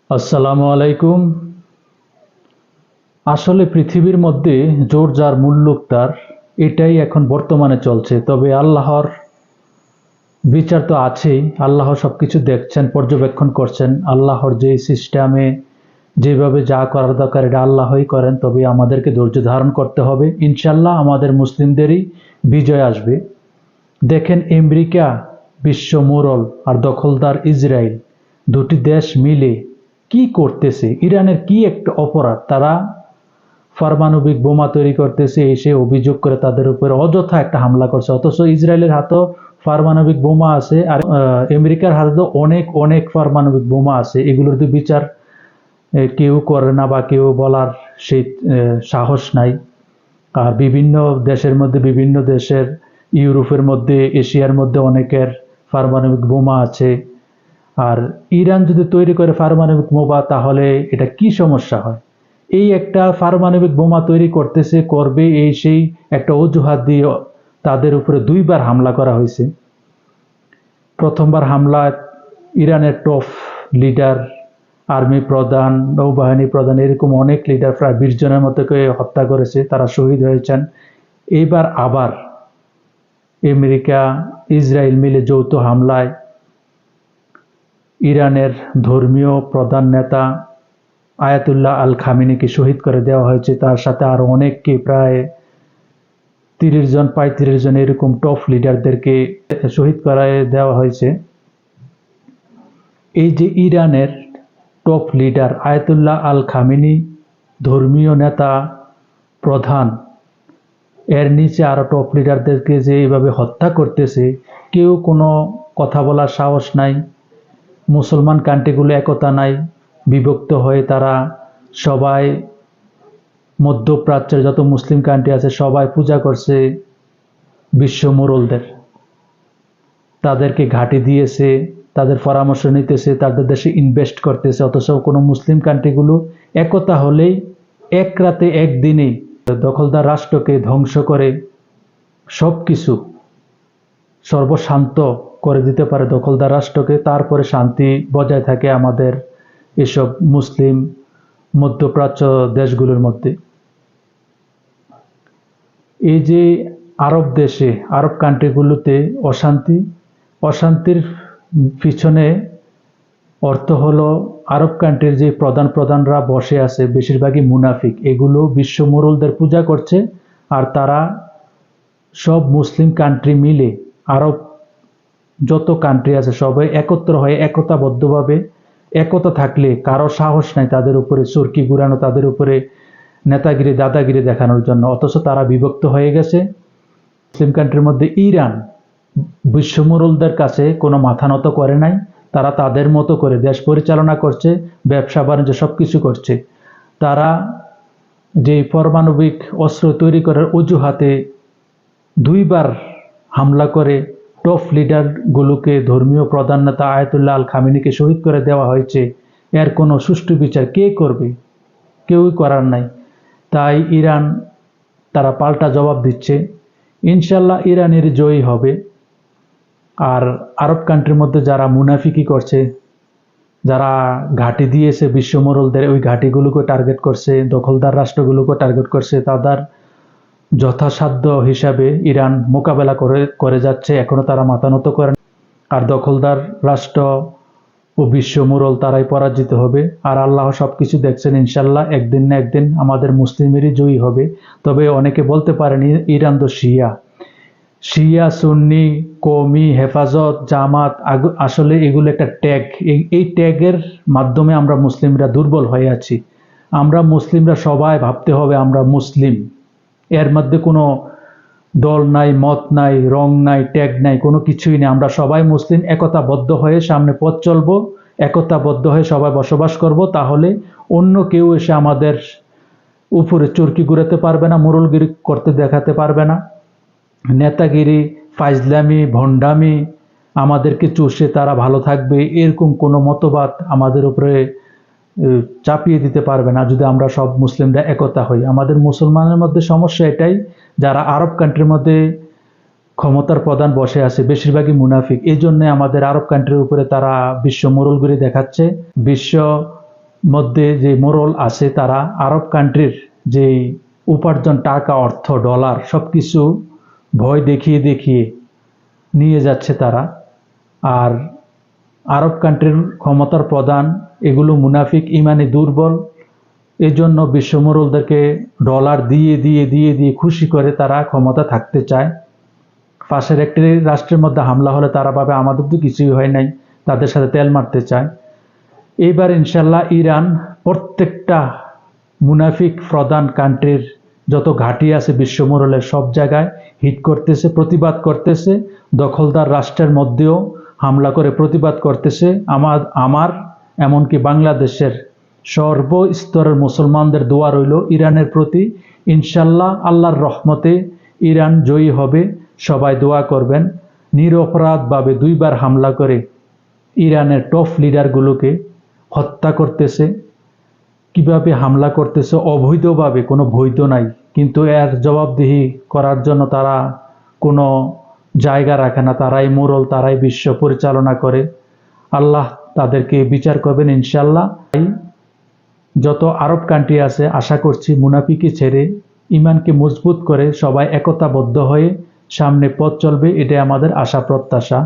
আসসালামু আলাইকুম। আসলে পৃথিবীর মধ্যে জোর যার মুল্লুক তার, এটাই এখন বর্তমানে চলছে। তবে আল্লাহর বিচার তো আছেই। আল্লাহ সবকিছু দেখছেন, পর্যবেক্ষণ করছেন। আল্লাহর যে সিস্টেমে যেভাবে যা করার দরকার এটা আল্লাহই করেন। তবে আমাদেরকে ধৈর্য ধারণ করতে হবে। ইনশাল্লাহ আমাদের মুসলিমদেরই বিজয় আসবে। দেখেন, আমেরিকা বিশ্ব মোড়ল আর দখলদার ইসরায়েল, দুটি দেশ মিলে কি করতেছে। ইরানের কি একটা অপরাধ, তারা পারমাণবিক বোমা তৈরি করতেছে এসে অভিযোগ করে তাদের উপরে অযথা একটা হামলা করছে। অথচ ইসরায়েলের হাতেও পারমাণবিক বোমা আছে, আর আমেরিকার হাতে তো অনেক অনেক পারমাণবিক বোমা আছে। এগুলোর তো বিচার কেউ করে না বা কেউ বলার সেই সাহস নাই। আর বিভিন্ন দেশের মধ্যে, বিভিন্ন দেশের, ইউরোপের মধ্যে, এশিয়ার মধ্যে অনেকের পারমাণবিক বোমা আছে। আর ইরান যদি তৈরি করে পারমাণবিক বোমা, তাহলে এটা কি সমস্যা হয়? এই একটা পারমাণবিক বোমা তৈরি করতেছে, করবে, এই সেই একটা অজুহাত দিয়ে তাদের উপরে দুইবার হামলা করা হয়েছে। প্রথমবার হামলা ইরানের টপ লিডার, আর্মি প্রধান, নৌবাহিনী প্রধান, এরকম অনেক লিডার, প্রায় 20 জনের মতোকে হত্যা করেছে, তারা শহীদ হয়েছেন। এইবার আবার আমেরিকা ইসরায়েল মিলে যৌথ হামলায় ইরানের ধর্মীয় প্রধান নেতা আয়াতুল্লাহ আল খামেনিকে শহীদ করে দেওয়া হয়েছে। তার সাথে আরো অনেককে, প্রায় 30 জন, 35 জন এরকম টপ লিডারদেরকে শহীদ করে দেওয়া হয়েছে। এই যে ইরানের টপ লিডার আয়াতুল্লাহ আল খামেনি, ধর্মীয় নেতা, প্রধান, এর নিচে আরো টপ লিডারদেরকে যে এইভাবে হত্যা করতেছে, কেউ কোনো কথা বলার সাহস নাই। মুসলমান কান্ট্রিগুলো একতা নাই, বিভক্ত হয়ে তারা সবাই, মধ্যপ্রাচ্যের যত মুসলিম কান্ট্রি আছে সবাই পূজা করছে বিশ্ব মোড়লদের। তাদেরকে ঘাঁটি দিয়েছে, তাদের পরামর্শ নিতেছে, তাদের দেশে ইনভেস্ট করতেছে। অথচ কোনো মুসলিম কান্ট্রিগুলো একতা হলেই এক রাতে একদিনেই দখলদার রাষ্ট্রকে ধ্বংস করে সব কিছু সর্বশান্ত করে দিতে পারে দখলদার রাষ্ট্রকে। তারপরে শান্তি বজায় থাকে আমাদের এসব মুসলিম মধ্যপ্রাচ্য দেশগুলোর মধ্যে। এই যে আরব দেশে, আরব কান্ট্রিগুলোতে অশান্তির পিছনে অর্থ হলো আরব কান্ট্রির যে প্রধানরা বসে আছে বেশিরভাগই মুনাফিক। এগুলো বিশ্ব মোড়লদের পূজা করছে। আর তারা সব মুসলিম কান্ট্রি মিলে, আরব যত কান্ট্রি আছে সবাই একত্র হয়ে একতাবদ্ধভাবে, একতা থাকলে কারো সাহস নাই তাদের উপরে চরকি ঘুরানো, তাদের উপরে নেতাগিরি দাদাগিরি দেখানোর জন্য। অথচ তারা বিভক্ত হয়ে গেছে। মুসলিম কান্ট্রির মধ্যে ইরান বিশ্ব মোড়লদের কাছে কোনো মাথা নত করে নাই। তারা তাদের মতো করে দেশ পরিচালনা করছে, ব্যবসা বাণিজ্য সবকিছু করছে। তারা যে পারমাণবিক অস্ত্র তৈরি করার অজুহাতে দুইবার হামলা করে টপ লিডারগুলোকে, ধর্মীয় প্রধান নেতা আয়াতুল্লাহ আল খামেনিকে শহীদ করে দেওয়া হয়েছে, এর কোনো সুষ্ঠু বিচার কে করবে? কেউই করার নাই। তাই ইরান, তারা পাল্টা জবাব দিচ্ছে। ইনশাল্লাহ ইরানের জয়ী হবে। আর আরব কান্ট্রির মধ্যে যারা মুনাফিকি করছে, যারা ঘাঁটি দিয়েছে বিশ্ব মোড়লদের, ওই ঘাঁটিগুলোকে টার্গেট করছে, দখলদার রাষ্ট্রগুলোকে টার্গেট করছে, তাদের যথাসাধ্য হিসাবে ইরান মোকাবেলা করে যাচ্ছে। এখনো তারা মাথা নত করে না। আর দখলদার রাষ্ট্র ও বিশ্ব মোড়ল তারাই পরাজিত হবে। আর আল্লাহ সবকিছু দেখছেন। ইনশাল্লাহ একদিন না একদিন আমাদের মুসলিমেরই জয়ী হবে। তবে অনেকে বলতে পারেন ইরান তো শিয়া, সুন্নি, কওমি, হেফাজত, জামাত, আসলে এগুলো একটা ট্যাগ। এই ট্যাগের মাধ্যমে আমরা মুসলিমরা দুর্বল হয়ে আছি। আমরা মুসলিমরা সবাই ভাবতে হবে আমরা মুসলিম। এর মধ্যে কোনো দল নাই, মত নাই, রং নাই, ট্যাগ নাই, কোনো কিছুই নেই। আমরা সবাই মুসলিম। একতাবদ্ধ হয়ে সামনে পথ চলবো, একতাবদ্ধ হয়ে সবাই বসবাস করব। তাহলে অন্য কেউ এসে আমাদের উপরে চরকি ঘুরাতে পারবে না, মোড়লগিরি করতে দেখাতে পারবে না। নেতাগিরি, ফাইজলামি, ভণ্ডামি, আমাদেরকে চষে তারা ভালো থাকবে, এরকম কোনো মতবাদ আমাদের উপরে চাপিয়ে দিতে পারবে না, যদি আমরা সব মুসলিমরা একতা হই। আমাদের মুসলমানের মধ্যে সমস্যা এটাই, যারা আরব কান্ট্রির মধ্যে ক্ষমতার প্রধান বসে আছে বেশিরভাগই মুনাফিক। এই জন্য আমাদের আরব কান্ট্রির উপরে তারা বিশ্ব মোড়লগিরি দেখাচ্ছে, বিশ্ব মধ্যে যে মোড়ল আছে তারা আরব কান্ট্রির যে উপার্জন টাকা অর্থ ডলার সব কিছু ভয় দেখিয়ে দেখিয়ে নিয়ে যাচ্ছে তারা। আর আরব কান্ট্রির ক্ষমতার প্রধান এগুলো মুনাফিক, ইমানে দুর্বল, এজন্য বিশ্ব মোড়লদেরকে ডলার দিয়ে দিয়ে দিয়ে দিয়ে খুশি করে তারা ক্ষমতা থাকতে চায়। পাশের একটি রাষ্ট্রের মধ্যে হামলা হলে তারা ভাবে আমাদের তো কিছুই হয় নাই, তাদের সাথে তেল মারতে চায়। এইবার ইনশাল্লাহ ইরান প্রত্যেকটা মুনাফিক প্রধান কান্ট্রির যত ঘাঁটি আছে বিশ্ব মোড়লের সব জায়গায় হিট করতেছে, প্রতিবাদ করতেছে। দখলদার রাষ্ট্রের মধ্যেও হামলা করে প্রতিবাদ করতেছে। আমার এমনকি বাংলাদেশের সর্বস্তরের মুসলমানদের দোয়া রইল ইরানের প্রতি। ইনশাল্লাহ আল্লাহর রহমতে ইরান জয়ী হবে, সবাই দোয়া করবেন। নিরপরাধভাবে দুইবার হামলা করে ইরানের টপ লিডারগুলোকে হত্যা করতেছে। কিভাবে হামলা করতেছে অবৈধভাবে, কোনো বৈধ নাই, কিন্তু এর জবাবদিহি করার জন্য তারা কোনো জায়গা রাখে না। তারাই মোড়ল, তারাই বিশ্ব পরিচালনা করে। আল্লাহ তাদেরকে বিচার করবেন ইনশাল্লাহ। যত আরব কান্ট্রি আছে আশা করছি মুনাফিকি ছেড়ে ইমানকে মজবুত করে সবাই একতাবদ্ধ হয়ে সামনে পথ চলবে, এটাই আমাদের আশা প্রত্যাশা।